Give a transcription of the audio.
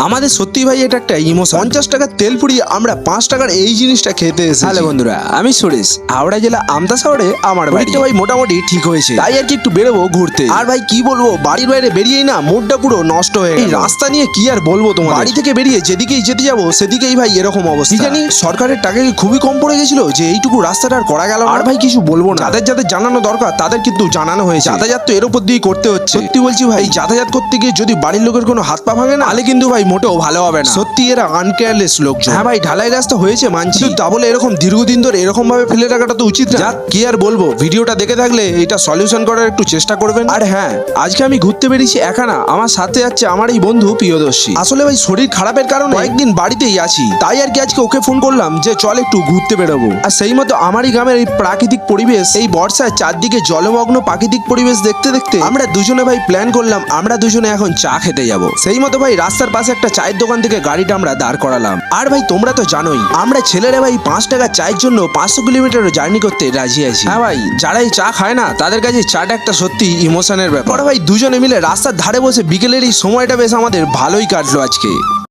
আমাদের সত্যি ভাই এটা একটা ইমোশন। 50 টাকার তেল পুড়িয়ে আমরা 5 টাকার এই জিনিসটা খেতে এসেছি। হ্যালো বন্ধুরা, আমি সুরেশ, হাওড়া জেলা আমতা শহরে আমার বাড়িটা ভাই মোটামুটি ঠিক হয়েছে, তাই আর কি একটু বেরোবো ঘুরতে। আর ভাই কি বলবো, বাড়ির বাইরে বেরিয়েই না মুডটা পুরো নষ্ট হয়ে গেল। রাস্তা নিয়ে কি আর বলবো তোমার, বাড়ি থেকে বেরিয়ে যেদিকেই যেতে যাবো সেদিকেই ভাই এরকম অবস্থা। কি জানি সরকারের টাকা কি খুবই কম পড়ে গেছিল যে এইটুকু রাস্তাটা আর করা গেল। আর ভাই কিছু বলবো না, যাদের যাদের জানানো দরকার তাদের কিন্তু জানানো হয়েছে। যাতায়াত তো এর উপর দিয়ে করতে হচ্ছে। সত্যি বলছি ভাই, যাতায়াত করতে গিয়ে যদি বাড়ির লোকের কোনো হাত পা ভাঙে না, তাহলে কিন্তু ভাই মোটেও ভালো হবে না। সত্যি এরা আনকেয়ারলেস লোকজন। হ্যাঁ ভাই, ঢালাই রাস্তা হয়েছে মানছি, কিন্তু তা বলে এরকম দীর্ঘদিন ধরে এরকম ভাবে ফেলে রাখাটা তো উচিত না। কি আর বলবো, ভিডিওটা দেখে থাকলে এটা সলিউশন করার একটু চেষ্টা করবেন। আর হ্যাঁ, আজকে আমি ঘুরতে বেরিয়েছি একা না, আমার সাথে যাচ্ছে আমার এই বন্ধু প্রিয়দর্শী। আসলে ভাই শরীর খারাপের কারণে কয়েকদিন বাড়িতেই আছি, তাই আর কি আজকে ওকে ফোন করলাম যে চল একটু ঘুরতে বেরোবো। আর সেই মতো আমারই গ্রামের এই প্রাকৃতিক পরিবেশ, এই বর্ষায় চারদিকে জলমগ্ন প্রাকৃতিক পরিবেশ দেখতে দেখতে আমরা দুজনে ভাই প্ল্যান করলাম আমরা দুজনে এখন চা খেতে যাব। সেই মতো ভাই রাস্তার পাশে একটা চায়ের দোকান থেকে গাড়িটা আমরা দাঁড় করালাম। আর ভাই তোমরা তো জানোই আমরা ছেলেরা ভাই 5 টাকা চায়ের জন্য 500 কিলোমিটার জার্নি করতে রাজি আছি। হ্যাঁ ভাই, যারা এই চা খায় না তাদের কাছে চাটা একটা সত্যি ইমোশনের ব্যাপার। ভাই দুজনে মিলে রাস্তার ধারে বসে বিকেলের এই সময়টা বেশ আমাদের ভালোই কাটলো আজকে।